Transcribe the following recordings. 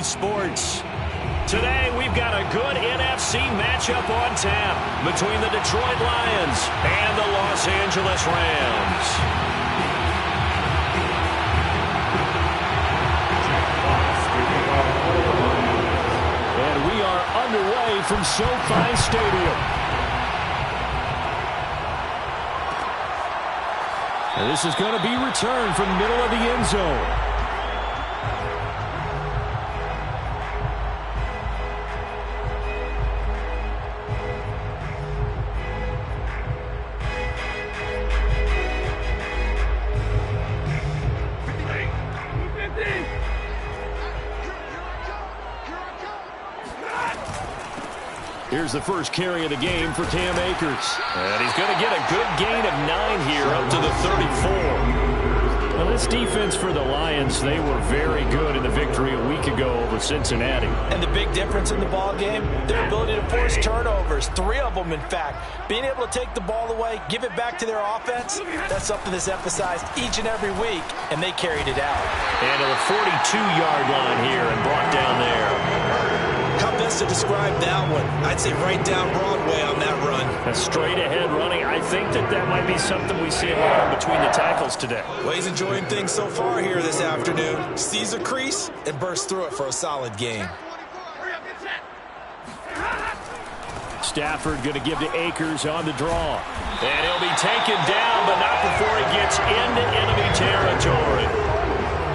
Sports. Today, we've got a good NFC matchup on tap between the Detroit Lions and the Los Angeles Rams. And we are underway from SoFi Stadium. And this is going to be returned from middle of the end zone. Here's the first carry of the game for Cam Akers. And he's going to get a good gain of 9 here up to the 34. Well, this defense for the Lions, they were very good in the victory a week ago over Cincinnati. And the big difference in the ball game, their ability to force turnovers, 3 of them in fact. Being able to take the ball away, give it back to their offense, that's something that's emphasized each and every week, and they carried it out. And to the 42-yard line here and brought down there. How best to describe that one? I'd say right down Broadway on that run. A straight-ahead running. I think that might be something we see a lot between the tackles today. Well, he's enjoying things so far here this afternoon. Sees a crease and bursts through it for a solid gain. Stafford going to give to Akers on the draw. And he'll be taken down, but not before he gets into enemy territory.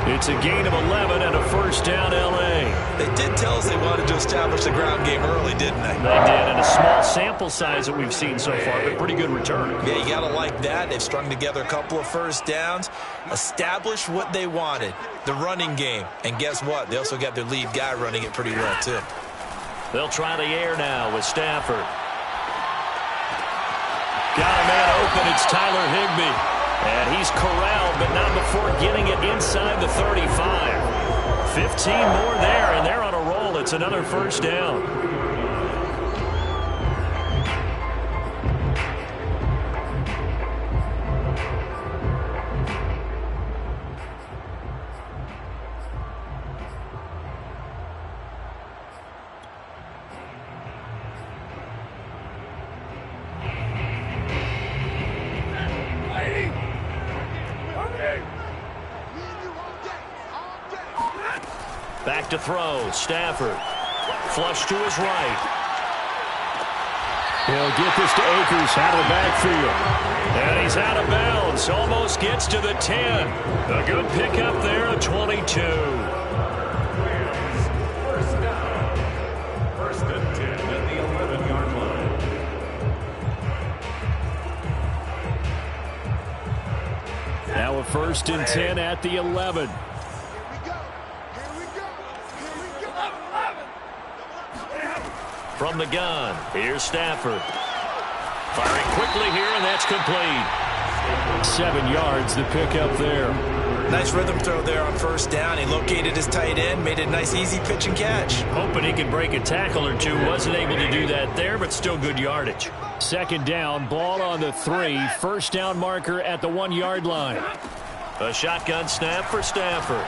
It's a gain of 11 and a first down, L.A. They did tell us they wanted to establish the ground game early, didn't they? They did, and a small sample size that we've seen so far, but pretty good return. Yeah, you got to like that. They've strung together a couple of first downs, established what they wanted, the running game. And guess what? They also got their lead guy running it pretty well, too. They'll try the air now with Stafford. Got a man open. It's Tyler Higbee. And he's corralled, but not before getting it inside the 35. 15 more there, and they're on a roll. It's another first down. Back to throw. Stafford. Flush to his right. He'll get this to Akers out of the backfield. And he's out of bounds. Almost gets to the 10. A good pickup there, a 22. First down. First and 10 at the 11-yard line. Now a first and 10 at the 11. From the gun, here's Stafford. Firing quickly here, and that's complete. 7 yards, the pickup there. Nice rhythm throw there on first down. He located his tight end, made it a nice easy pitch and catch. Hoping he could break a tackle or two. Wasn't able to do that there, but still good yardage. Second down, ball on the 3. First down marker at the 1-yard line. A shotgun snap for Stafford.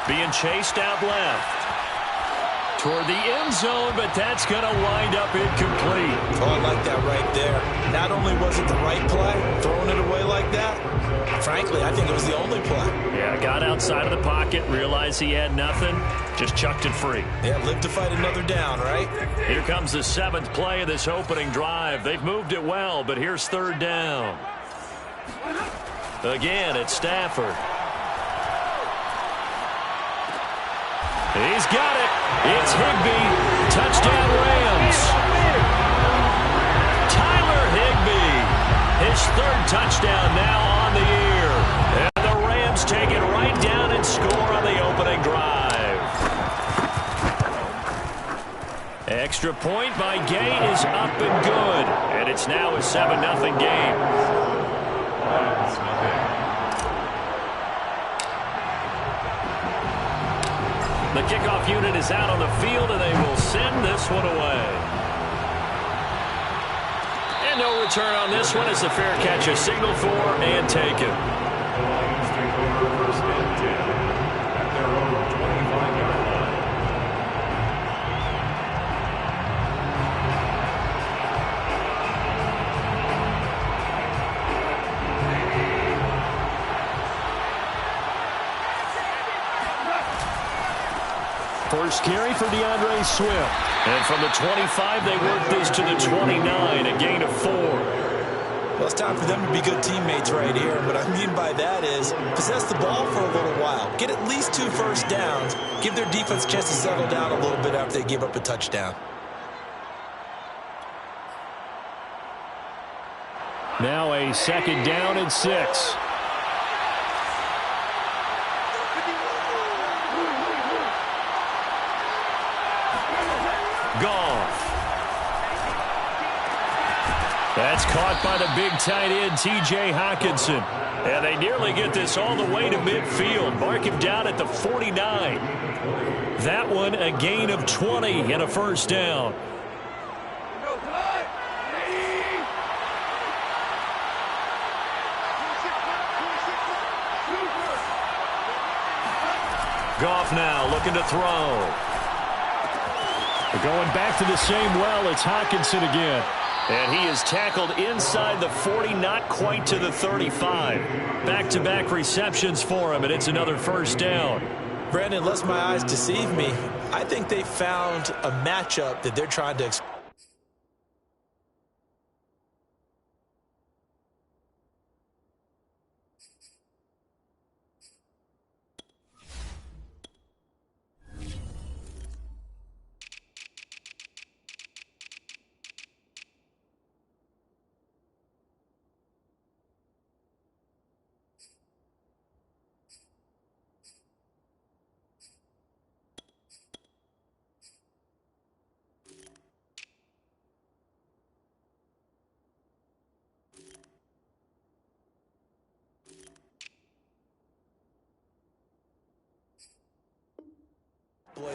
Being chased out left. Toward the end zone, but that's going to wind up incomplete. Oh, I like that right there. Not only was it the right play, throwing it away like that, frankly, I think it was the only play. Yeah, got outside of the pocket, realized he had nothing, just chucked it free. Yeah, live to fight another down, right? Here comes the 7th play of this opening drive. They've moved it well, but here's third down. Again, it's Stafford. He's got it. It's Higbee. Touchdown Rams. Tyler Higbee. His 3rd touchdown now on the year. And the Rams take it right down and score on the opening drive. Extra point by Gay is up and good. And it's now a 7-0 game. The kickoff unit is out on the field, and they will send this one away. And no return on this one as the fair catch is signaled for and taken. Lions take over first and 10 at their own 25-yard line. First carry for DeAndre Swift. And from the 25, they work this to the 29, a gain of 4. Well, it's time for them to be good teammates right here. What I mean by that is possess the ball for a little while. Get at least 2 first downs. Give their defense a chance to settle down a little bit after they give up a touchdown. Now a 2nd down and 6. Goff. That's caught by the big tight end, T.J. Hockenson. And they nearly get this all the way to midfield. Mark him down at the 49. That one a gain of 20 and a first down. Goff now looking to throw. Going back to the same well, it's Hockenson again. And he is tackled inside the 40, not quite to the 35. Back-to-back receptions for him, and it's another first down. Brandon, unless my eyes deceive me, I think they found a matchup that they're trying to exploit.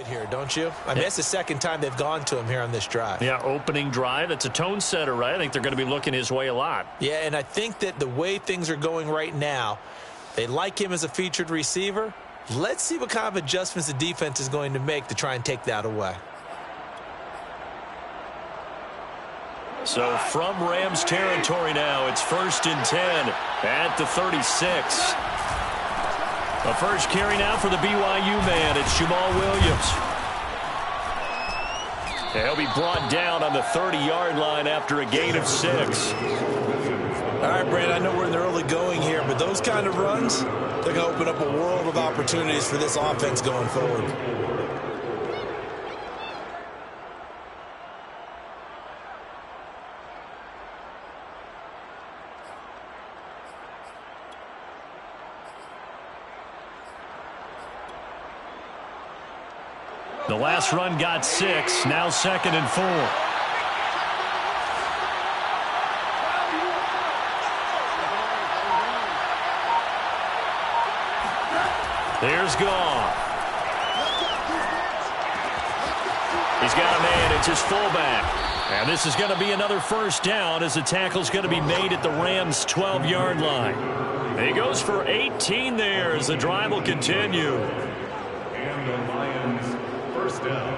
Here, don't you? I mean, it's the second time they've gone to him here on this drive. Yeah, opening drive. It's a tone setter, right? I think they're going to be looking his way a lot. Yeah, and I think that the way things are going right now, they like him as a featured receiver. Let's see what kind of adjustments the defense is going to make to try and take that away. So from Rams territory now, it's 1st and 10 at the 36. A first carry now for the BYU man. It's Jamal Williams. He'll be brought down on the 30-yard line after a gain of 6. All right, Brandon, I know we're in the early going here, but those kind of runs, they're going to open up a world of opportunities for this offense going forward. The last run got 6. Now 2nd and 4. There's Goff. He's got a man. It's his fullback. And this is going to be another first down as the tackle's going to be made at the Rams' 12-yard line. And he goes for 18 there as the drive will continue. And the Lions first down.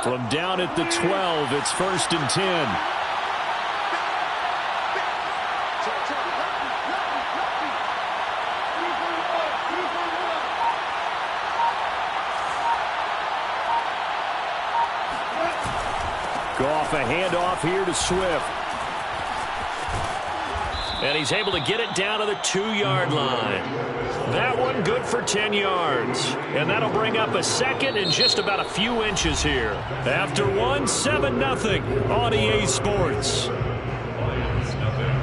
From down at the 12, it's 1st and 10. Goff, a handoff here to Swift. And he's able to get it down to the 2-yard line. That one good for 10 yards. And that'll bring up a second and just about a few inches here. After 1, 7-0 on EA Sports. Lions nothing.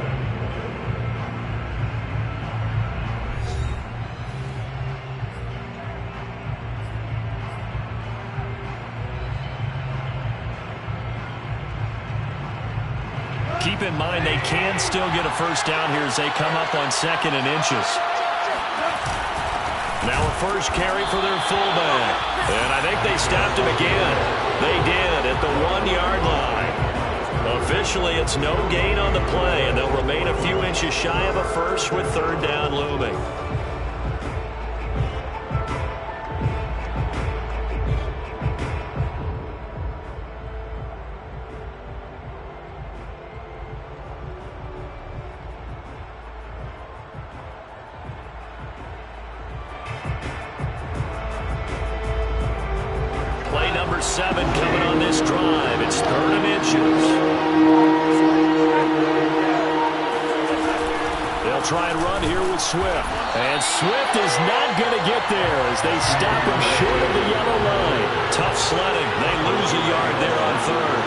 Keep in mind they can still get a first down here as they come up on 2nd and inches. Now a first carry for their fullback. And I think they stopped him again. They did at the 1-yard line. Officially, it's no gain on the play, and they'll remain a few inches shy of a first with 3rd down looming. 7 coming on this drive. It's 3rd and inches. They'll try and run here with Swift. And Swift is not going to get there as they stop him short of the yellow line. Tough sledding. They lose a yard there on 3rd.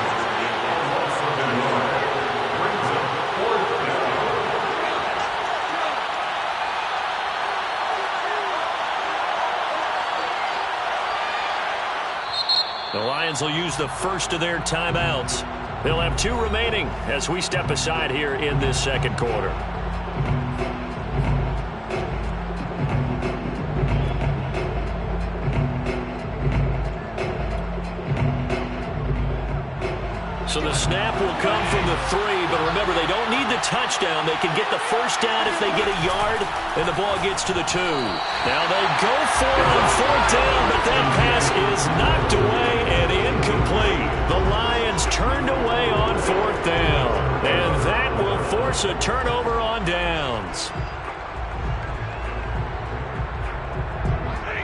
The Lions will use the first of their timeouts. They'll have 2 remaining as we step aside here in this second quarter. So the snap will come from the 3, but remember, they don't need the touchdown. They can get the first down if they get a yard, and the ball gets to the 2. Now they go for it on 4th down, but that pass is knocked away and incomplete. The Lions turned away on 4th down, and that will force a turnover on downs.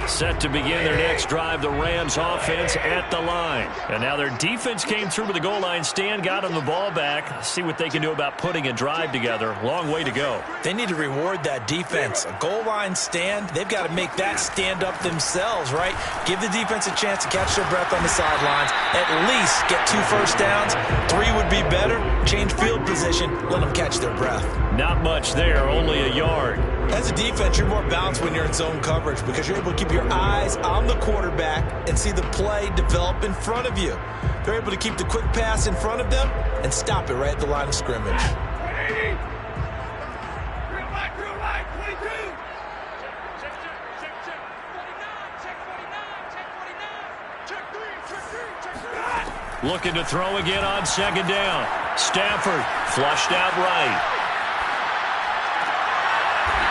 Set to begin their next drive, the Rams offense at the line. And now their defense came through with the goal line stand, got them the ball back. Let's see what they can do about putting a drive together. Long way to go. They need to reward that defense. A goal line stand, they've got to make that stand up themselves, right? Give the defense a chance to catch their breath on the sidelines. At least get 2 first downs. 3 would be better. Change field position. Let them catch their breath. Not much there, only a yard. As a defense, you're more balanced when you're in zone coverage because you're able to keep your eyes on the quarterback and see the play develop in front of you. They're able to keep the quick pass in front of them and stop it right at the line of scrimmage. Looking to throw again on 2nd down. Stafford flushed out right.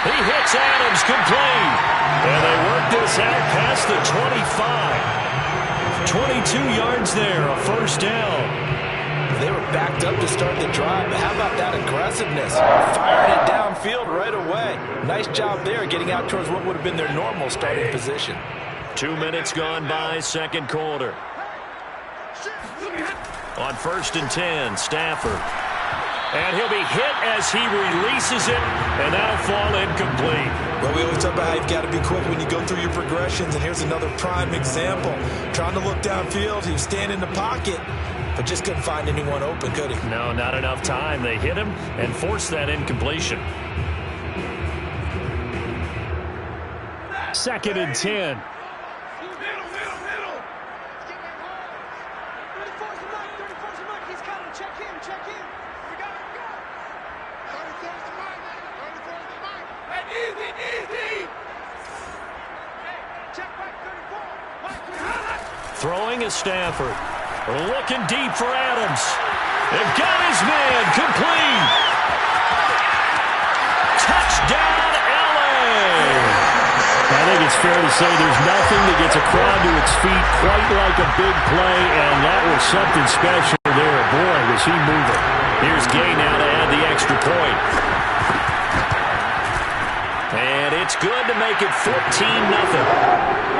He hits Adams complete. And they work this out past the 25. 22 yards there, a first down. They were backed up to start the drive, but how about that aggressiveness? Firing it downfield right away. Nice job there getting out towards what would have been their normal starting position. 2 minutes gone by, second quarter. On 1st and 10, Stafford. And he'll be hit as he releases it, and that'll fall incomplete. Well, we always talk about how you've got to be quick when you go through your progressions, and here's another prime example. Trying to look downfield, he was standing in the pocket, but just couldn't find anyone open, could he? No, not enough time. They hit him and forced that incompletion. 2nd and 10. Throwing is Stafford. Looking deep for Adams. They've got his man complete. Touchdown, L.A. I think it's fair to say there's nothing that gets a crowd to its feet quite like a big play, and that was something special there. Boy, was he moving. Here's Gay now to add the extra point. And it's good to make it 14-0.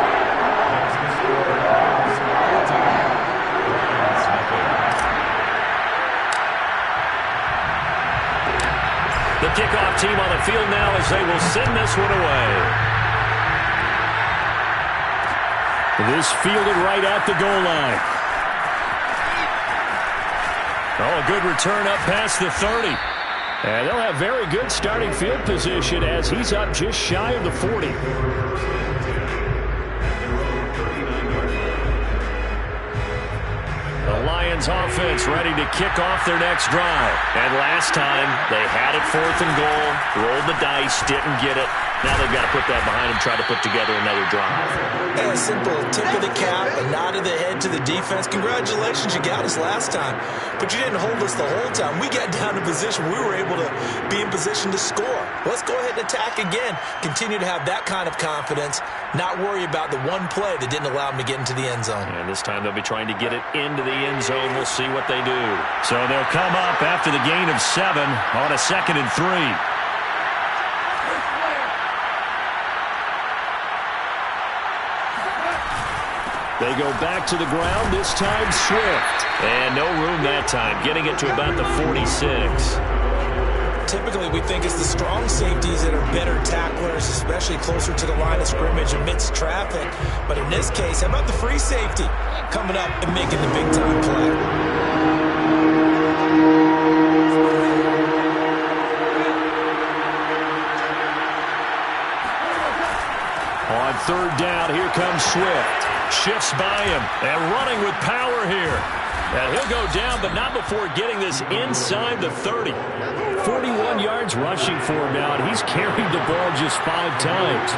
The kickoff team on the field now as they will send this one away. This fielded right at the goal line. Oh, a good return up past the 30. And they'll have very good starting field position as he's up just shy of the 40. The Lions offense ready to kick off their next drive. And last time, they had it 4th and goal, rolled the dice, didn't get it. Now they've got to put that behind them, try to put together another drive. And a simple tip of the cap, a nod of the head to the defense. Congratulations, you got us last time. But you didn't hold us the whole time. We got down to position. We were able to be in position to score. Let's go ahead and attack again. Continue to have that kind of confidence. Not worry about the one play that didn't allow them to get into the end zone. And this time they'll be trying to get it into the end zone. We'll see what they do. So they'll come up after the gain of 7 on a 2nd and 3. They go back to the ground, this time Swift. And no room that time, getting it to about the 46. Typically, we think it's the strong safeties that are better tacklers, especially closer to the line of scrimmage amidst traffic. But in this case, how about the free safety coming up and making the big-time play? On third down, here comes Swift. Shifts by him and running with power here. And he'll go down, but not before getting this inside the 30. 41 yards rushing for him now, and he's carried the ball just 5 times.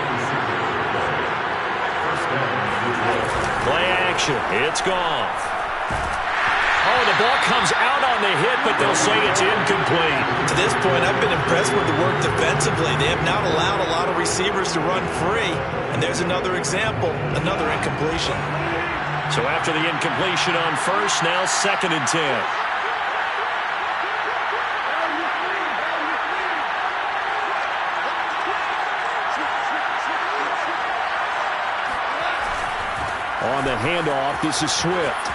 Play action. It's gone. Oh, the ball comes out on the hit, but they'll say it's incomplete. To this point, I've been impressed with the work defensively. They have not allowed a lot of receivers to run free. And there's another example, another incompletion. So after the incompletion on first, now 2nd and 10. On the handoff, this is Swift.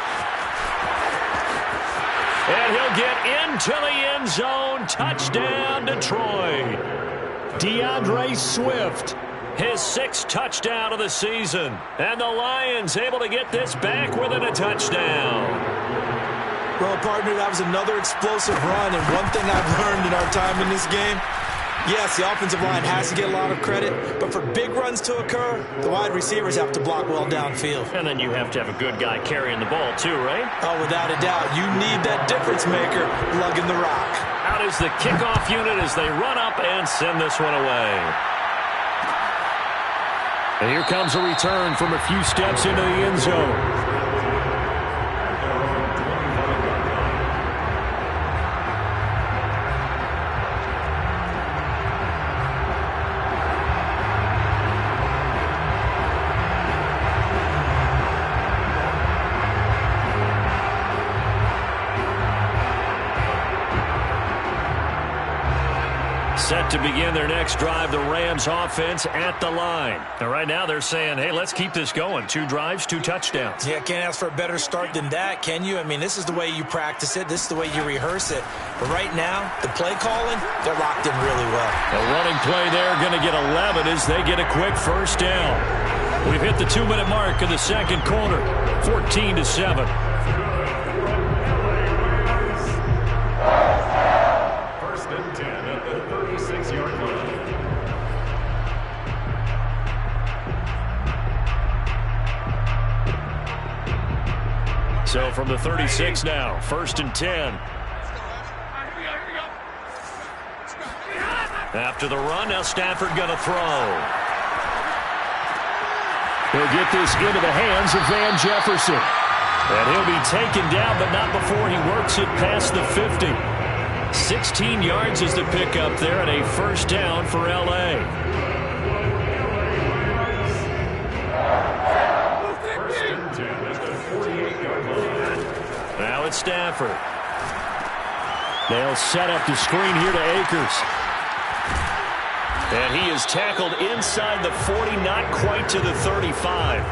And he'll get into the end zone. Touchdown, Detroit. DeAndre Swift, his 6th touchdown of the season. And the Lions able to get this back within a touchdown. Well, partner, that was another explosive run. And one thing I've learned in our time in this game, yes, the offensive line has to get a lot of credit, but for big runs to occur, the wide receivers have to block well downfield. And then you have to have a good guy carrying the ball too, right? Oh, without a doubt. You need that difference maker lugging the rock. Out is the kickoff unit as they run up and send this one away. And here comes a return from a few steps into the end zone. Set to begin their next drive, the Rams offense at the line. And right now they're saying, hey, let's keep this going. 2 drives, 2 touchdowns. Yeah, can't ask for a better start than that, can you? I mean, this is the way you practice it. This is the way you rehearse it. But right now, the play calling, they're locked in really well. A running play there, going to get 11 as they get a quick first down. We've hit the 2-minute mark of the second quarter, 14-7. So from the 36 now, 1st and 10. After the run, now Stafford going to throw. He'll get this into the hands of Van Jefferson. And he'll be taken down, but not before he works it past the 50. 16 yards is the pickup there and a first down for L.A. Now it's Stafford. They'll set up the screen here to Akers. And he is tackled inside the 40, not quite to the 35.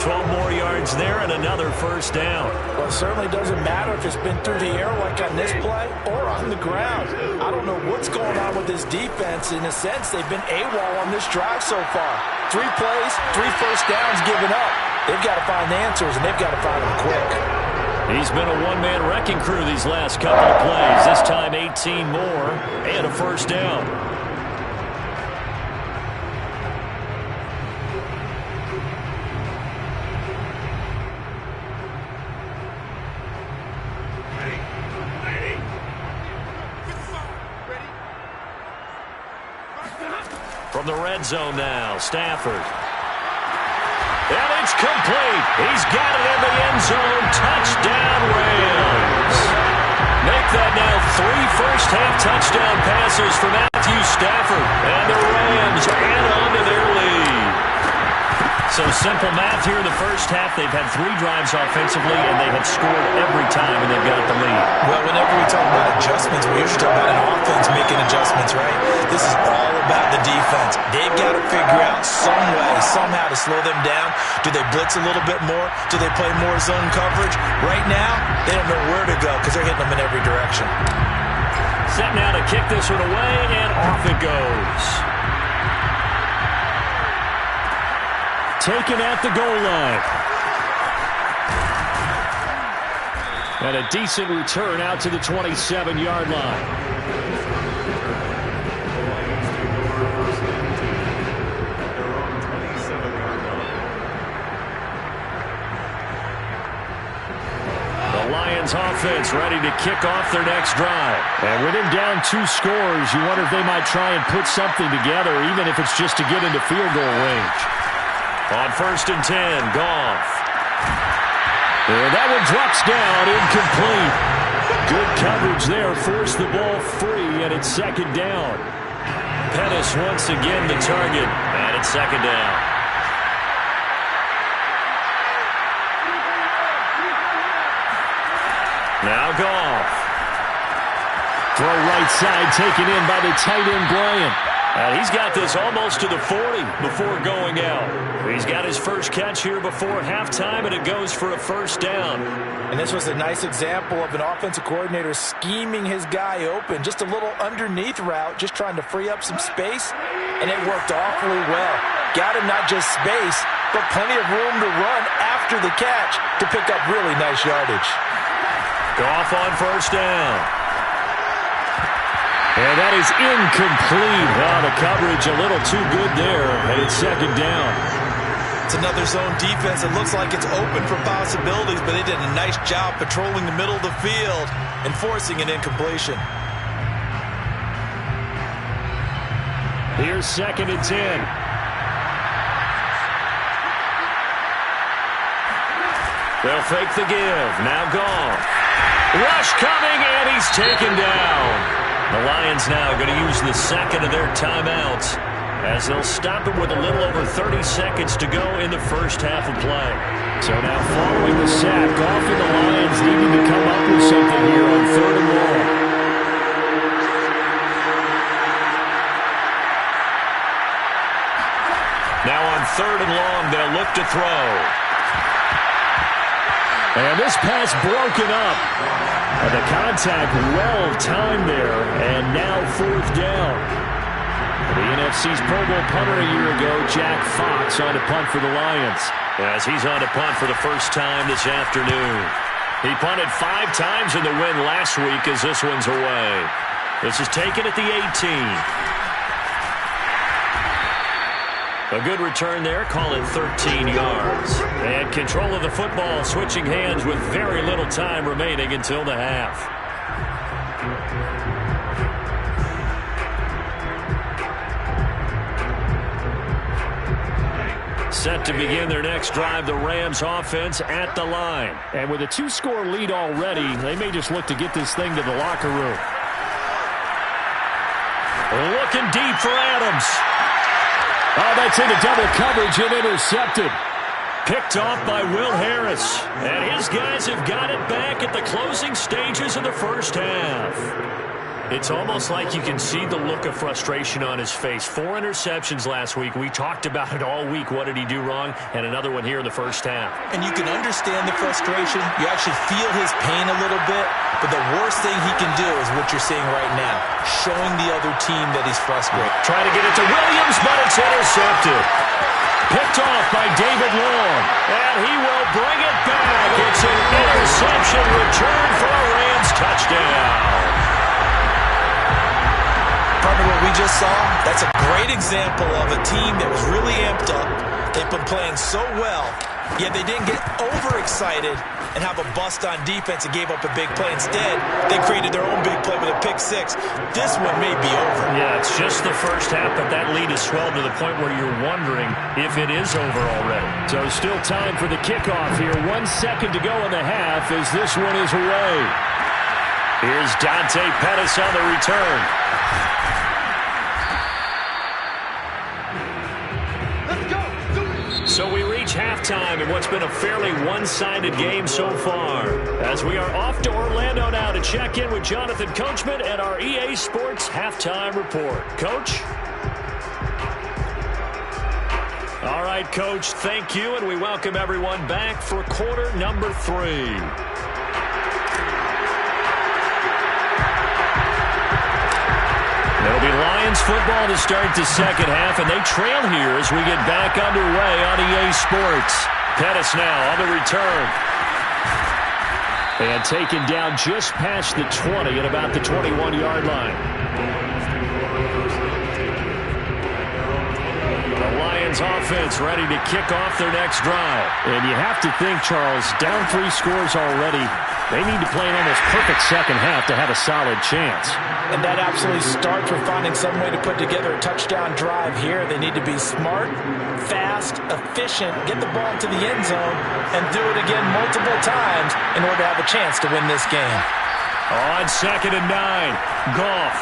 12 more yards there and another first down. Well, it certainly doesn't matter if it's been through the air like on this play or on the ground. I don't know what's going on with this defense. In a sense, they've been AWOL on this drive so far. 3 plays, 3 first downs given up. They've got to find answers, and they've got to find them quick. He's been a one-man wrecking crew these last couple of plays. This time 18 more and a first down. From the red zone now, Stafford. And it's complete. He's got it in the end zone. Touchdown, Rams. Make that now 3 first-half touchdown passes for Matthew Stafford. And the Rams add on to their lead. So simple math here in the first half. They've had 3 drives offensively, and they have scored every time, and they've got the lead. Well, whenever we talk about adjustments, we usually talk about an offense making adjustments, right? This is all about the defense. They've got to figure out some way, somehow to slow them down. Do they blitz a little bit more? Do they play more zone coverage? Right now, they don't know where to go because they're hitting them in every direction. Set now to kick this one away, and off it goes. Taken at the goal line. And a decent return out to the 27-yard line. The Lions offense ready to kick off their next drive. And with him down 2 scores, you wonder if they might try and put something together, even if it's just to get into field goal range. On 1st and 10, Goff. And that one drops down, incomplete. Good coverage there, forced the ball free, and it's 2nd down. Pettis once again the target, and it's 2nd down. Now Goff. Throw right side, taken in by the tight end, Bryant. And he's got this almost to the 40 before going out. He's got his first catch here before halftime, and it goes for a 1st down. And this was a nice example of an offensive coordinator scheming his guy open. Just a little underneath route, just trying to free up some space, and it worked awfully well. Got him not just space, but plenty of room to run after the catch to pick up really nice yardage. Goff on 1st down. And that is incomplete. Well, the coverage a little too good there, and it's 2nd down. It's another zone defense. It looks like it's open for possibilities, but they did a nice job patrolling the middle of the field and forcing an incompletion. Here's 2nd and 10. They'll fake the give. Now Goff. Rush coming, and he's taken down. The Lions now going to use the 2nd of their timeouts as they'll stop it with a little over 30 seconds to go in the first half of play. So now following the sack, Goff and the Lions needing to come up with something here on 3rd and long. Now on 3rd and long, they'll look to throw. And this pass broken up. And the contact well-timed there, and now 4th down. The NFC's Pro Bowl punter a year ago, Jack Fox, on to punt for the Lions. As he's on to punt for the first time this afternoon. He punted 5 times in the win last week as this one's away. This is taken at the 18. A good return there, call it 13 yards. And control of the football, switching hands with very little time remaining until the half. Set to begin their next drive, the Rams offense at the line. And with a 2-score lead already, they may just look to get this thing to the locker room. Looking deep for Adams. Oh, that's into double coverage and intercepted. Picked off by Will Harris. And his guys have got it back at the closing stages of the first half. It's almost like you can see the look of frustration on his face. 4 interceptions last week. We talked about it all week. What did he do wrong? And another one here in the first half. And you can understand the frustration. You actually feel his pain a little bit. But the worst thing he can do is what you're seeing right now. Showing the other team that he's frustrated. Trying to get it to Williams, but it's intercepted. Picked off by David Long. And he will bring it back. It's an interception return for a Rams touchdown. Partner, what we just saw, that's a great example of a team that was really amped up. They've been playing so well, yet they didn't get overexcited and have a bust on defense and gave up a big play. Instead, they created their own big play with a pick 6. This one may be over. Yeah, it's just the first half, but that lead has swelled to the point where you're wondering if it is over already. So still time for the kickoff here. 1 second to go in the half as this one is away. Here's Dante Pettis on the return. So we halftime in what's been a fairly one-sided game so far. As we are off to Orlando now to check in with Jonathan Coachman and our EA Sports Halftime Report. Coach? All right, Coach, thank you, and we welcome everyone back for quarter number 3. It'll be Lions football to start the second half, and they trail here as we get back underway on EA Sports. Pettis now on the return. And taken down just past the 20 at about the 21-yard line. The Lions offense ready to kick off their next drive. And you have to think, Charles, down 3 scores already. They need to play an almost perfect second half to have a solid chance. And that absolutely starts with finding some way to put together a touchdown drive here. They need to be smart, fast, efficient, get the ball to the end zone, and do it again multiple times in order to have a chance to win this game. On 2nd and 9, Goff.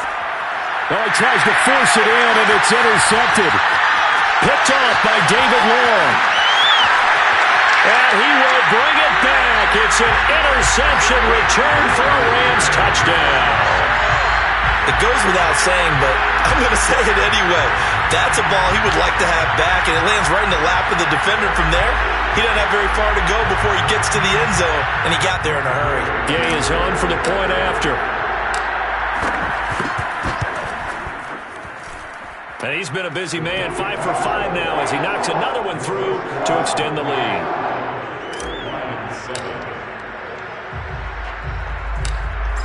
Oh, he tries to force it in, and it's intercepted. Picked off by David Long. And he will bring it back. It's an interception return for a Rams touchdown. It goes without saying, but I'm going to say it anyway. That's a ball he would like to have back, and it lands right in the lap of the defender from there. He doesn't have very far to go before he gets to the end zone, and he got there in a hurry. Gay is on for the point after. And he's been a busy man, 5 for 5 now as he knocks another one through to extend the lead.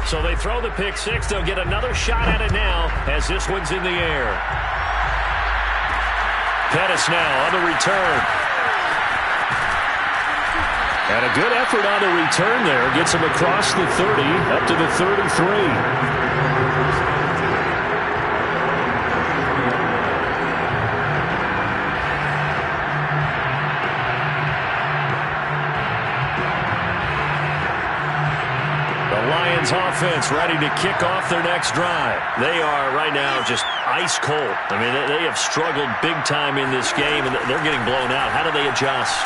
So they throw the pick 6. They'll get another shot at it now as this one's in the air. Pettis now on the return. And a good effort on the return there. Gets him across the 30 up to the 33. Offense ready to kick off their next drive. They are right now just ice cold. I mean, they have struggled big time in this game, and they're getting blown out. How do they adjust?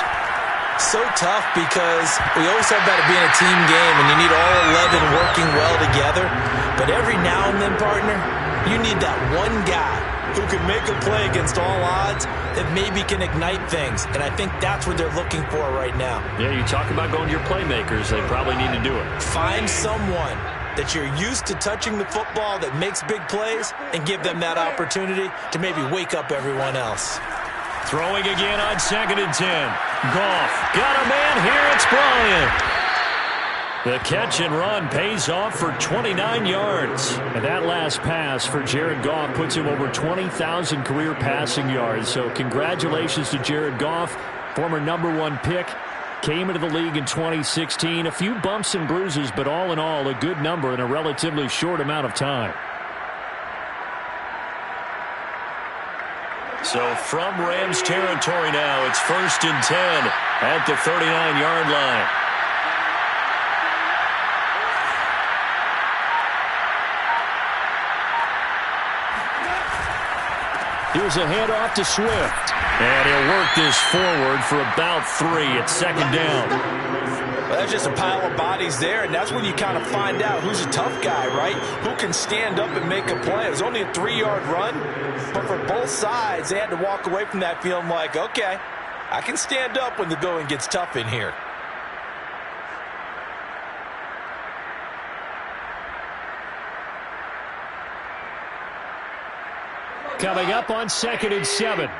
So tough because we always talk about it being a team game, and you need all 11 working well together. But every now and then, partner, you need that one guy who can make a play against all odds that maybe can ignite things. And I think that's what they're looking for right now. Yeah, you talk about going to your playmakers. They probably need to do it. Find someone that you're used to touching the football that makes big plays and give them that opportunity to maybe wake up everyone else. Throwing again on 2nd and 10. Goff got a man here. It's Bryant. The catch and run pays off for 29 yards. And that last pass for Jared Goff puts him over 20,000 career passing yards. So congratulations to Jared Goff, former #1 pick. Came into the league in 2016. A few bumps and bruises, but all in all, a good number in a relatively short amount of time. So from Rams territory now, it's 1st and 10 at the 39-yard line. Here's a handoff to Swift. And he'll work this forward for about 3 at 2nd down. Well, that's just a pile of bodies there, and that's when you kind of find out who's a tough guy, right? Who can stand up and make a play. It was only a 3-yard run, but for both sides, they had to walk away from that feeling like, okay, I can stand up when the going gets tough in here. Coming up on 2nd and 7.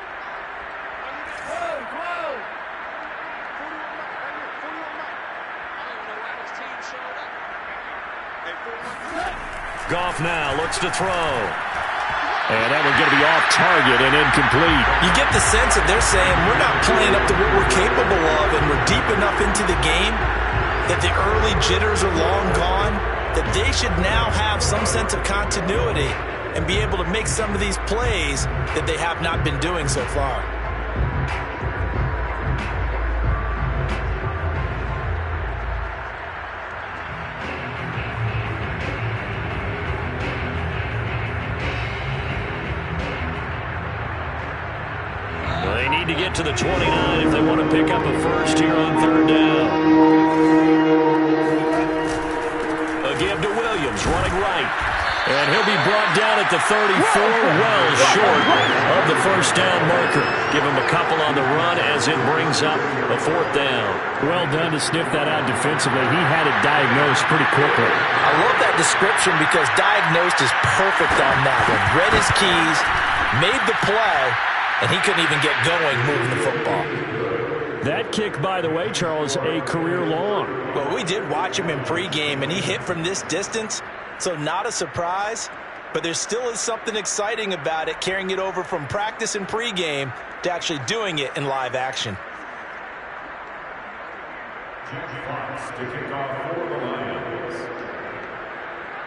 Goff now looks to throw. And that one's going to be off target and incomplete. You get the sense that they're saying we're not playing up to what we're capable of, and we're deep enough into the game that the early jitters are long gone, that they should now have some sense of continuity and be able to make some of these plays that they have not been doing so far. They need to get to the 29 if they want to pick up a first here on third down. A give to Williams, running right. And he'll be brought down at the 34, well short of the first down marker. Give him a couple on the run as it brings up a fourth down. Well done to sniff that out defensively. He had it diagnosed pretty quickly. I love that description because diagnosed is perfect on that one. Read his keys, made the play, and he couldn't even get going moving the football. That kick, by the way, Charles, a career long. Well, we did watch him in pregame, and he hit from this distance, so not a surprise. But there still is something exciting about it, carrying it over from practice and pregame to actually doing it in live action. Jack Fox to kick off for the Lions.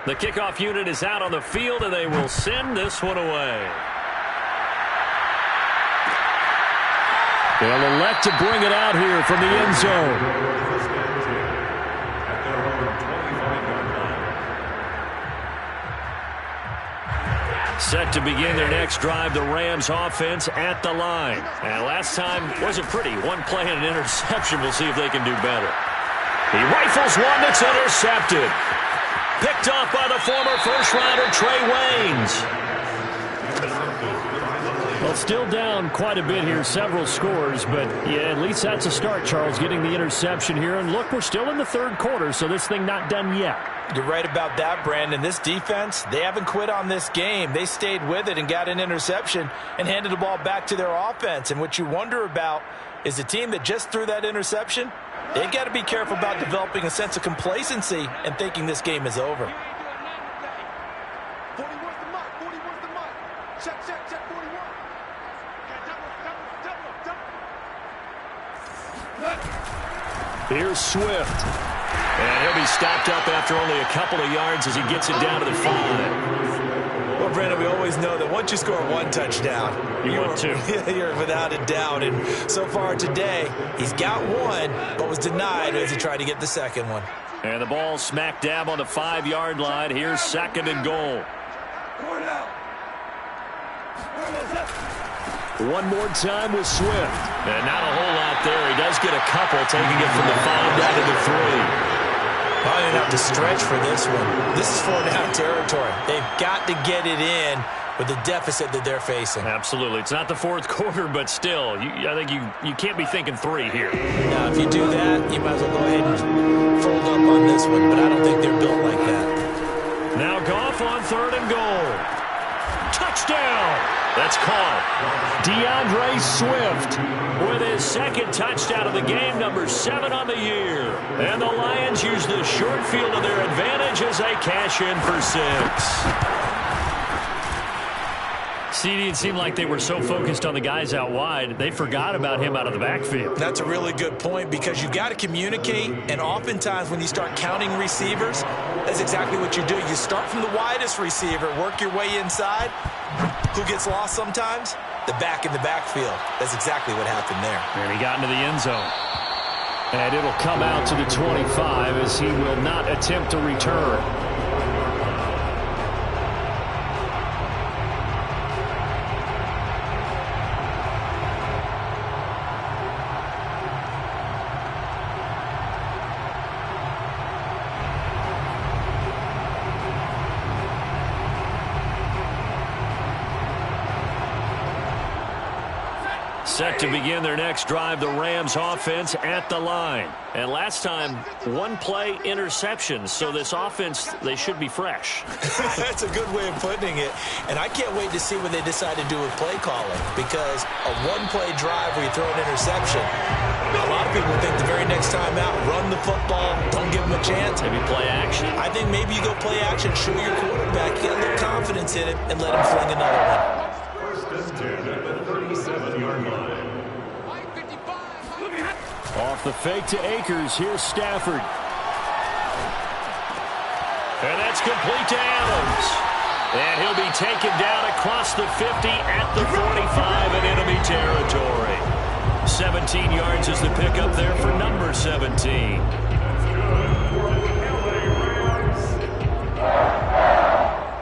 The kickoff unit is out on the field, and they will send this one away. They'll elect to bring it out here from the end zone. First and 10 at their own 25-yard line. Set to begin their next drive, the Rams offense at the line. And last time wasn't pretty. One play and an interception. We'll see if they can do better. He rifles one that's intercepted. Picked off by the former first-rounder Trey Waynes. Well, still down quite a bit here, several scores, but yeah, at least that's a start, Charles, getting the interception here. And look, we're still in the third quarter, so this thing not done yet. You're right about that, Brandon. This defense, they haven't quit on this game. They stayed with it and got an interception and handed the ball back to their offense. And what you wonder about is the team that just threw that interception, they've got to be careful about developing a sense of complacency and thinking this game is over. Here's Swift. And he'll be stopped up after only a couple of yards as he gets it down to the 5. Well, Brandon, we always know that once you score one touchdown, want two. You're without a doubt. And so far today, he's got one, but was denied as he tried to get the second one. And the ball smack dab on the 5-yard line. Here's second and goal. One more time with Swift. And not a whole lot there. He does get a couple, taking it from the 5 down to the 3. Probably going to have to stretch for this one. This is 4-down territory. They've got to get it in with the deficit that they're facing. Absolutely. It's not the fourth quarter, but still, I think you can't be thinking 3 here. Now, if you do that, you might as well go ahead and fold up on this one, but I don't think they're built like that. Now Goff on third and goal. Touchdown! That's caught. DeAndre Swift with his second touchdown of the game, number 7 on the year. And the Lions use the short field to their advantage as they cash in for 6. CD, it seemed like they were so focused on the guys out wide, they forgot about him out of the backfield. That's a really good point because you've got to communicate, and oftentimes when you start counting receivers, that's exactly what you do. You start from the widest receiver, work your way inside. Who gets lost sometimes? The back in the backfield. That's exactly what happened there. And he got into the end zone. And it'll come out to the 25 as he will not attempt to return. Set to begin their next drive, the Rams offense at the line. And last time, one play interception. So this offense, they should be fresh. That's a good way of putting it. And I can't wait to see what they decide to do with play calling. Because a one-play drive where you throw an interception, a lot of people think the very next time out, run the football, don't give them a chance. Maybe play action. I think maybe you go play action, show your quarterback, get a little confidence in it, and let him fling another one. First and 10 at the 37-yard line. Off the fake to Akers. Here's Stafford. And that's complete to Adams. And he'll be taken down across the 50 at the 45 in enemy territory. 17 yards is the pickup there for number 17.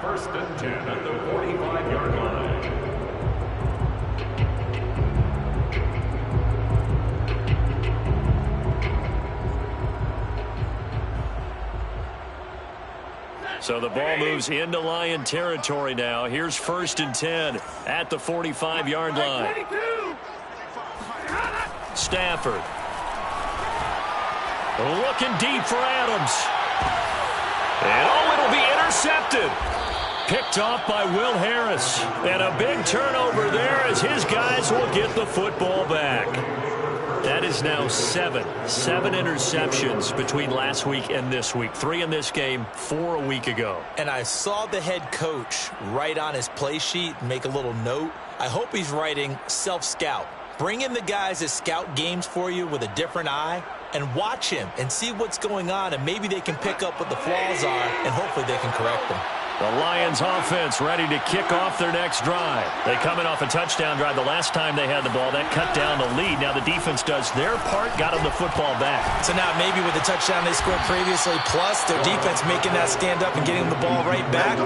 First and 10 at the 45-yard line. So the ball moves into Lion territory now. Here's 1st and 10 at the 45-yard line. Stafford. Looking deep for Adams. And it'll be intercepted. Picked off by Will Harris. And a big turnover there as his guys will get the football back. That is now 7 interceptions between last week and this week. 3 in this game, 4 a week ago. And I saw the head coach write on his play sheet, make a little note. I hope he's writing self-scout. Bring in the guys that scout games for you with a different eye and watch him and see what's going on, and maybe they can pick up what the flaws are, and hopefully they can correct them. The Lions offense ready to kick off their next drive. They come in off a touchdown drive the last time they had the ball. That cut down the lead. Now the defense does their part, got them the football back. So now maybe with the touchdown they scored previously, plus their defense making that stand up and getting them the ball right back,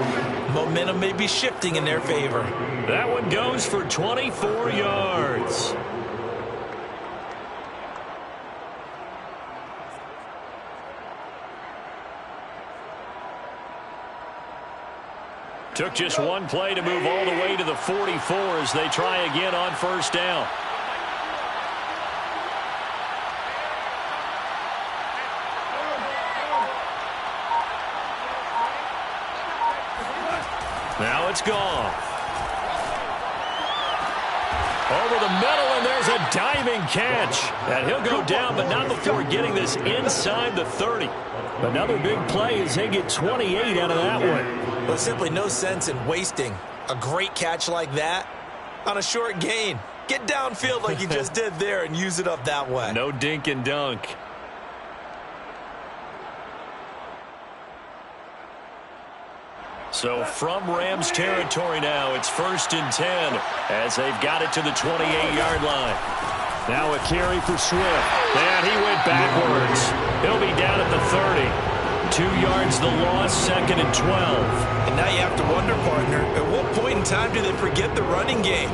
momentum may be shifting in their favor. That one goes for 24 yards. Took just one play to move all the way to the 44 as they try again on 1st down. Now it's gone. Over the middle, and there's a diving catch. And he'll go down, but not before getting this inside the 30. Another big play as they get 28 out of that one. There's simply no sense in wasting a great catch like that on a short gain. Get downfield like you just did there and use it up that way. No dink and dunk. So from Rams territory now, it's 1st and 10 as they've got it to the 28-yard line. Now a carry for Swift. And he went backwards. He'll be down at the 30. 2 yards the loss, 2nd and 12. And now you have to wonder, partner, at what point in time do they forget the running game?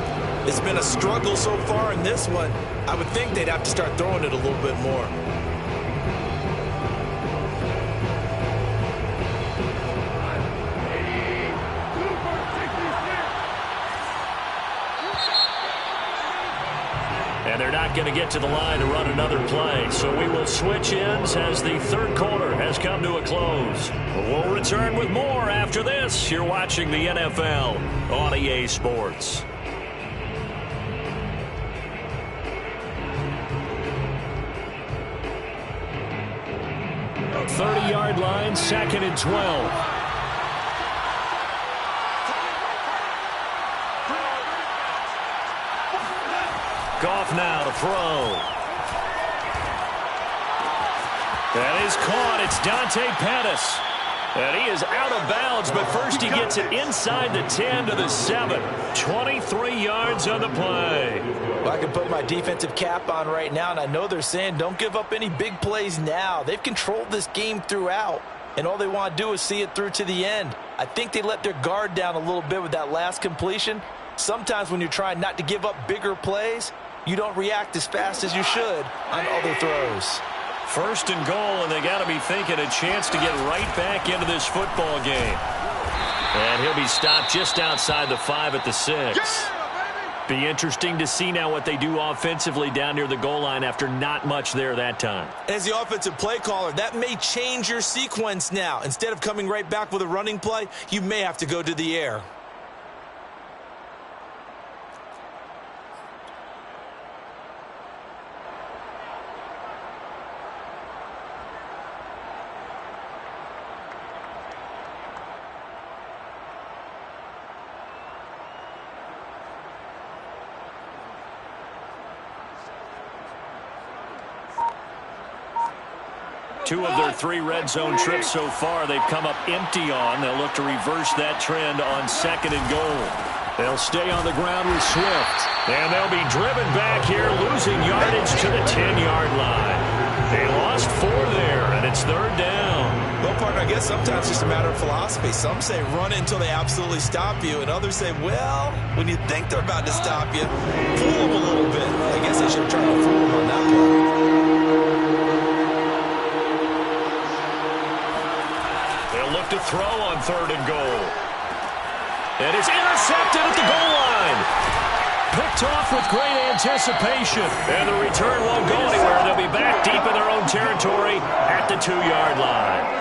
It's been a struggle so far in this one. I would think they'd have to start throwing it a little bit more. And they're not going to get to the line to run another play. So we will switch ends as the third quarter has come to a close. We'll return with more after this. You're watching the NFL on EA Sports. A 30-yard line, 2nd and 12. Goff now to throw. That is caught. It's Dante Pettis. And he is out of bounds, but first he gets it inside the 10 to the 7. 23 yards on the play. Well, I can put my defensive cap on right now, and I know they're saying don't give up any big plays now. They've controlled this game throughout, and all they want to do is see it through to the end. I think they let their guard down a little bit with that last completion. Sometimes when you're trying not to give up bigger plays, you don't react as fast as you should on other throws. 1st and goal, and they got to be thinking a chance to get right back into this football game. And he'll be stopped just outside the 5 at the 6. Be interesting to see now what they do offensively down near the goal line after not much there that time. As the offensive play caller, that may change your sequence now. Instead of coming right back with a running play, you may have to go to the air. Two of their 3 red zone trips so far they've come up empty on. They'll look to reverse that trend on 2nd and goal. They'll stay on the ground with Swift. And they'll be driven back here, losing yardage to the 10-yard line. They lost 4 there, and it's 3rd down. Well, partner, I guess sometimes it's just a matter of philosophy. Some say run it until they absolutely stop you, and others say, well, when you think they're about to stop you, fool them a little bit. I guess they should try to fool them on that play. to throw on 3rd and goal. And it's intercepted at the goal line. Picked off with great anticipation. And the return won't go anywhere. They'll be back deep in their own territory at the 2-yard line.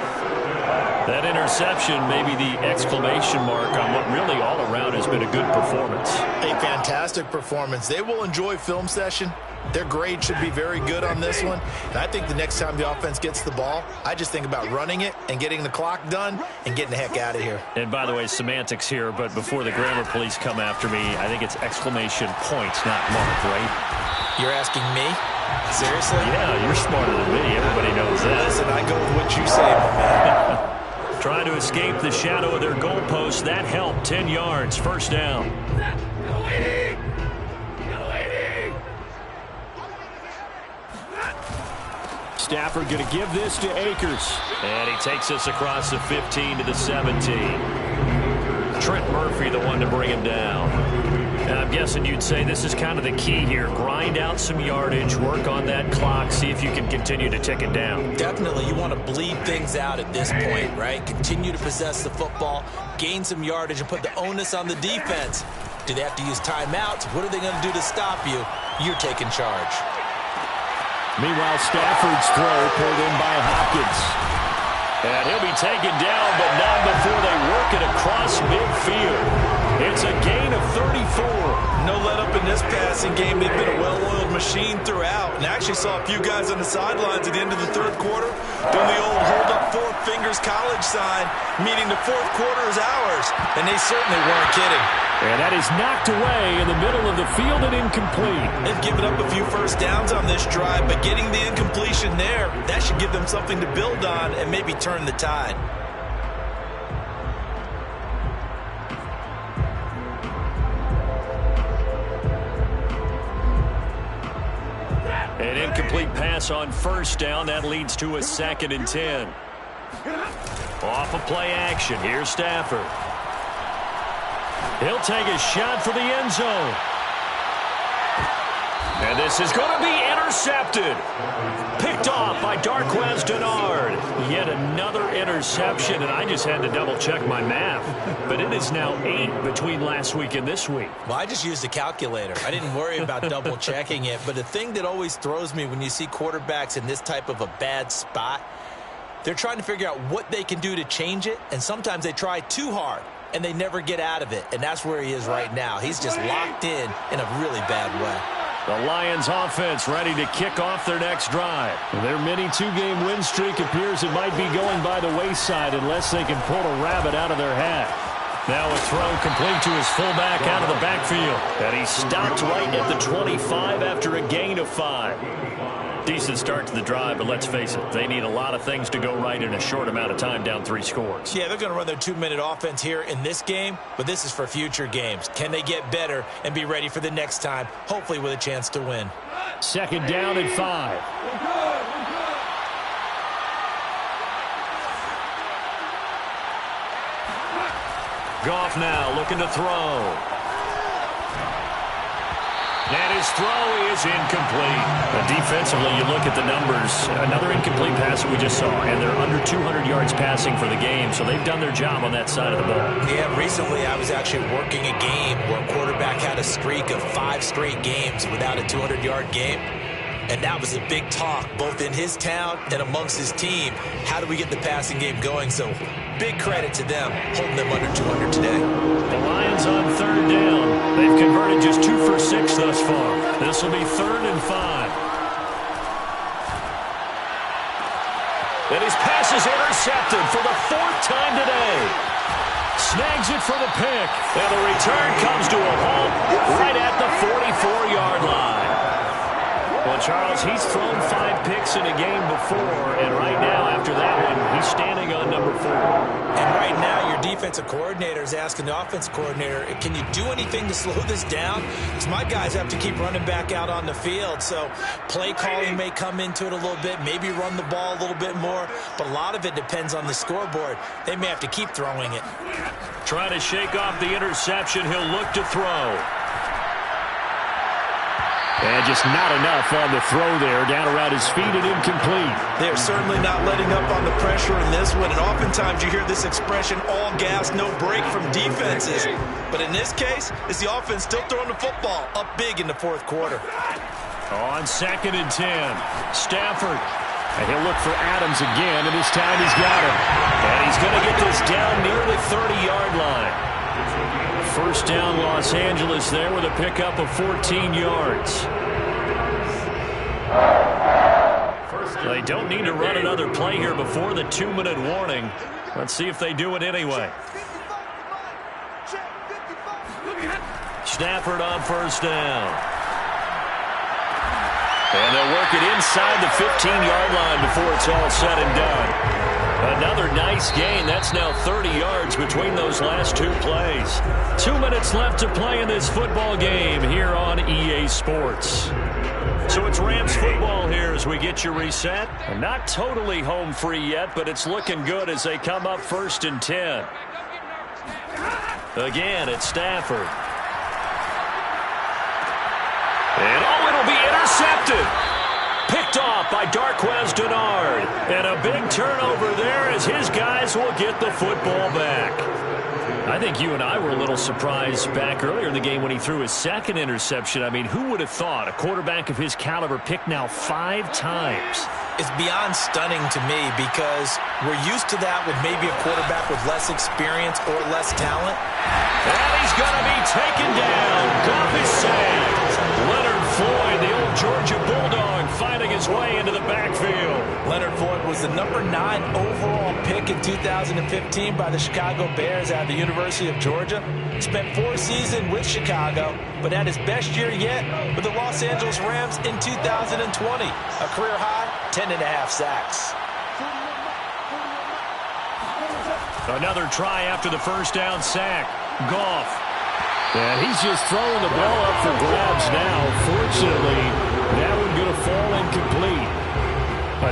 That interception may be the exclamation mark on what really all around has been a good performance. A fantastic performance. They will enjoy film session. Their grade should be very good on this one. And I think the next time the offense gets the ball, I just think about running it and getting the clock done and getting the heck out of here. And by the way, semantics here, but before the grammar police come after me, I think it's exclamation points, not mark, right? You're asking me? Seriously? Yeah, you're smarter than me. Everybody knows that. Listen, I go with what you say, my man. Trying to escape the shadow of their goalpost. That helped. 10 yards. First down. Stafford going to give this to Akers. And he takes us across the 15 to the 17. Trent Murphy, the one to bring him down. And I'm guessing you'd say this is kind of the key here. Grind out some yardage, work on that clock, see if you can continue to tick it down. Definitely, you want to bleed things out at this point, right? Continue to possess the football, gain some yardage, and put the onus on the defense. Do they have to use timeouts? What are they going to do to stop you? You're taking charge. Meanwhile, Stafford's throw pulled in by Hopkins. And he'll be taken down, but not before they work it across midfield. It's a gain of 34. No let up in this passing game. They've been a well-oiled machine throughout. And I actually saw a few guys on the sidelines at the end of the 3rd quarter doing the old hold up 4 fingers college sign, meaning the 4th quarter is ours. And they certainly weren't kidding. And that is knocked away in the middle of the field and incomplete. They've given up a few first downs on this drive, but getting the incompletion there, that should give them something to build on and maybe turn the tide. An incomplete pass on first down. That leads to a 2nd and 10. Off of play action. Here's Stafford. He'll take a shot for the end zone. And this is going to be intercepted. Picked off by Darqueze Dennard. Yet another interception, and I just had to double-check my math. But it is now 8 between last week and this week. Well, I just used a calculator. I didn't worry about double-checking it. But the thing that always throws me when you see quarterbacks in this type of a bad spot, they're trying to figure out what they can do to change it, and sometimes they try too hard, and they never get out of it. And that's where he is right now. He's just locked in a really bad way. The Lions offense ready to kick off their next drive. Their mini 2-game win streak appears it might be going by the wayside unless they can pull a rabbit out of their hat. Now a throw complete to his fullback out of the backfield. And he stopped right at the 25 after a gain of 5. Decent start to the drive, but let's face it, they need a lot of things to go right in a short amount of time, down 3 scores. Yeah, they're going to run their 2-minute offense here in this game, but this is for future games. Can they get better and be ready for the next time, hopefully with a chance to win? 2nd down and 5. Goff now looking to throw. And his throw is incomplete. Defensively, you look at the numbers. Another incomplete pass that we just saw, and they're under 200 yards passing for the game, so they've done their job on that side of the ball. Yeah, recently I was actually working a game where a quarterback had a streak of 5 straight games without a 200-yard game. And that was a big talk, both in his town and amongst his team. How do we get the passing game going? So big credit to them, holding them under 200 today. The Lions on 3rd down. They've converted just 2 for 6 thus far. This will be 3rd and 5. And his pass is intercepted for the 4th time today. Snags it for the pick. And the return comes to a halt right at the 44-yard line. Well, Charles, he's thrown 5 picks in a game before, and right now, after that one, he's standing on number 4. And right now, your defensive coordinator is asking the offensive coordinator, can you do anything to slow this down? Because my guys have to keep running back out on the field, so play calling may come into it a little bit, maybe run the ball a little bit more, but a lot of it depends on the scoreboard. They may have to keep throwing it. Trying to shake off the interception, he'll look to throw. And just not enough on the throw there. Down around his feet and incomplete. They're certainly not letting up on the pressure in this one. And oftentimes you hear this expression, all gas, no break from defenses. But in this case, it's the offense still throwing the football up big in the fourth quarter. On 2nd and 10, Stafford. And he'll look for Adams again, and this time he's got him. And he's going to get this down near the 30-yard line. First down, Los Angeles there with a pickup of 14 yards. They don't need to run another play here before the 2-minute warning. Let's see if they do it anyway. Stafford on first down. And they'll work it inside the 15-yard line before it's all said and done. Another nice gain. That's now 30 yards between those last two plays. 2 minutes left to play in this football game here on EA Sports. So it's Rams football here as we get you reset. And not totally home free yet, but it's looking good as they come up 1st and 10. Again, it's Stafford. And it'll be intercepted. Picked off by Darqueze Dennard. And a big turnover there as his guys will get the football back. I think you and I were a little surprised back earlier in the game when he threw his second interception. I mean, who would have thought a quarterback of his caliber picked now 5 times? It's beyond stunning to me because we're used to that with maybe a quarterback with less experience or less talent. And he's going to be taken down. Goff is saved. Leonard Floyd, the old Georgia Bulldog, finding his way into the backfield. Leonard Floyd was the number 9 overall pick in 2015 by the Chicago Bears out of the University of Georgia. Spent 4 seasons with Chicago, but had his best year yet with the Los Angeles Rams in 2020. A career high, 10.5 sacks. Another try after the first down sack. Goff. And he's just throwing the ball up for grabs now. Fortunately, that one going to fall incomplete.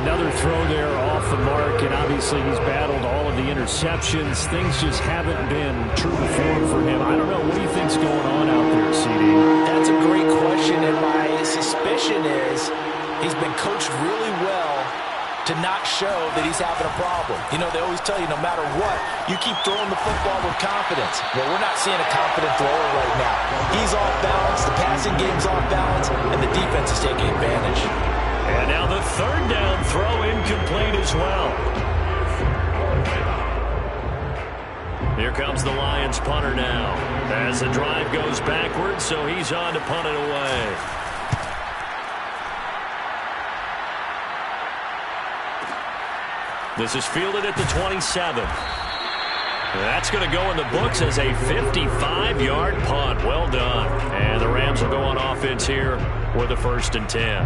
Another throw there off the mark, and obviously he's battled all of the interceptions. Things just haven't been true to form for him. I don't know. What do you think's going on out there, CD? That's a great question, and my suspicion is he's been coached really well to not show that he's having a problem. You know, they always tell you no matter what, you keep throwing the football with confidence. Well, we're not seeing a confident thrower right now. He's off balance, the passing game's off balance, and the defense is taking advantage. And now the third down throw incomplete as well. Here comes the Lions punter now as the drive goes backwards, so he's on to punt it away. This is fielded at the 27. That's going to go in the books as a 55-yard punt. Well done. And the Rams will go on offense here with a 1st and 10.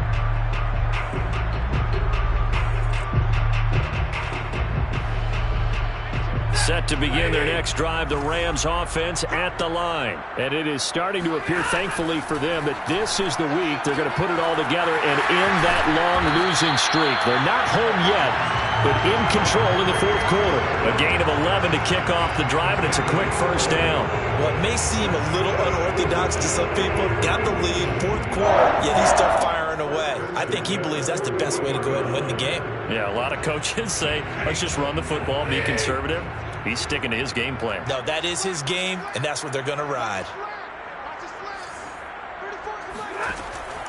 Set to begin their next drive, the Rams offense at the line. And it is starting to appear, thankfully for them, that this is the week they're going to put it all together and end that long losing streak. They're not home yet, but in control in the fourth quarter. A gain of 11 to kick off the drive, and it's a quick first down. Well, it may seem a little unorthodox to some people. Got the lead, fourth quarter, yet he's still firing away. I think he believes that's the best way to go ahead and win the game. Yeah, a lot of coaches say, let's just run the football, be conservative. He's sticking to his game plan. No, that is his game, and that's what they're going to ride.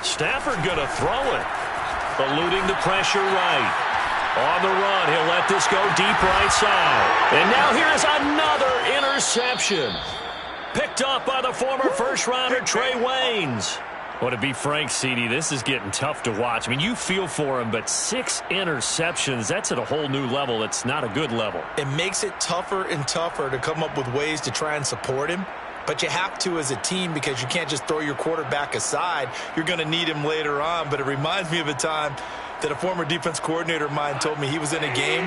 Stafford going to throw it. Eluding the pressure right. On the run, he'll let this go deep right side. And now here's another interception. Picked up by the former first-rounder Trey Waynes. Well, to be frank, CD, this is getting tough to watch. I mean, you feel for him, but 6 interceptions, that's at a whole new level. It's not a good level. It makes it tougher and tougher to come up with ways to try and support him. But you have to as a team because you can't just throw your quarterback aside. You're going to need him later on. But it reminds me of a time that a former defense coordinator of mine told me he was in a game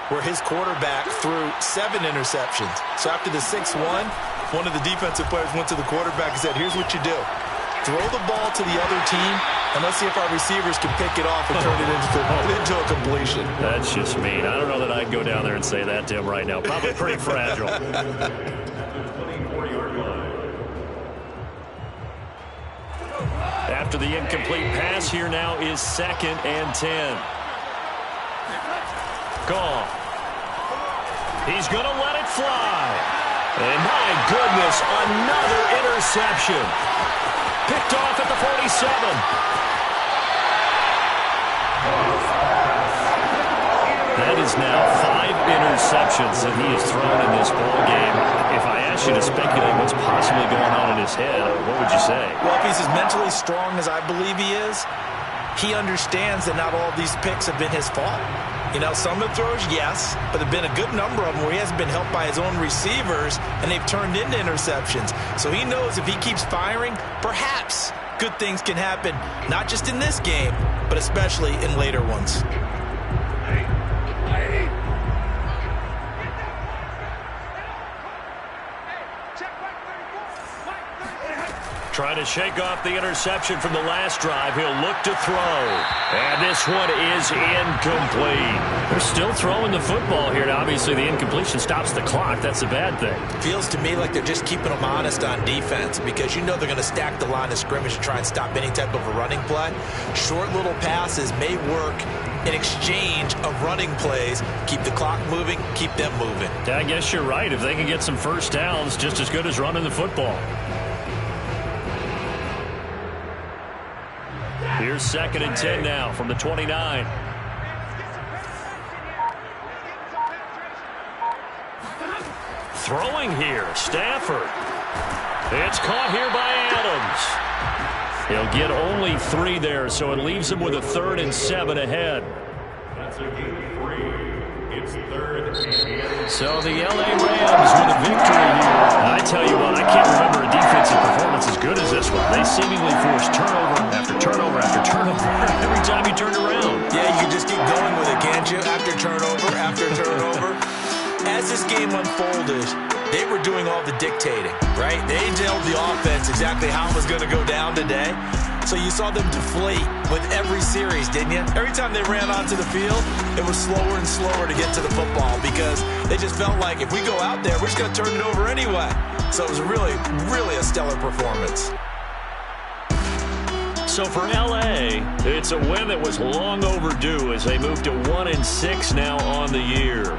where his quarterback threw 7 interceptions. So after the 6-1, one of the defensive players went to the quarterback and said, here's what you do. Throw the ball to the other team, and let's see if our receivers can pick it off and turn it into a completion. That's just mean. I don't know that I'd go down there and say that to him right now. Probably pretty fragile. After the incomplete pass, here now is 2nd and 10. Gone. He's going to let it fly. And my goodness, another interception. Picked off at the 47. That is now 5 interceptions that he has thrown in this ball game. If I asked you to speculate what's possibly going on in his head, what would you say? Well, if he's as mentally strong as I believe he is, he understands that not all of these picks have been his fault. You know, some of the throws, yes, but there have been a good number of them where he hasn't been helped by his own receivers, and they've turned into interceptions. So he knows if he keeps firing, perhaps good things can happen, not just in this game, but especially in later ones. Trying to shake off the interception from the last drive. He'll look to throw. And this one is incomplete. They're still throwing the football here. Now, obviously, the incompletion stops the clock. That's a bad thing. Feels to me like they're just keeping them honest on defense because you know they're going to stack the line of scrimmage and try and stop any type of a running play. Short little passes may work in exchange of running plays. Keep the clock moving, keep them moving. Yeah, I guess you're right. If they can get some first downs, just as good as running the football. Here's 2nd and 10 now from the 29. Throwing here, Stafford. It's caught here by Adams. He'll get only 3 there, so it leaves him with a 3rd and 7 ahead. That's a game 3. It's 3rd and 7. So the L.A. Rams with a victory here. I tell you what, I can't remember a defensive performance as good as this one. They seemingly forced turnover after turnover after turnover every time you turned around. Yeah, you can just keep going with it, can't you? After turnover. As this game unfolded, they were doing all the dictating, right? They told the offense exactly how it was going to go down today. So you saw them deflate with every series, didn't you? Every time they ran onto the field, it was slower and slower to get to the football because they just felt like if we go out there, we're just going to turn it over anyway. So it was really, really a stellar performance. So for L.A., it's a win that was long overdue as they move to 1-6 now on the year.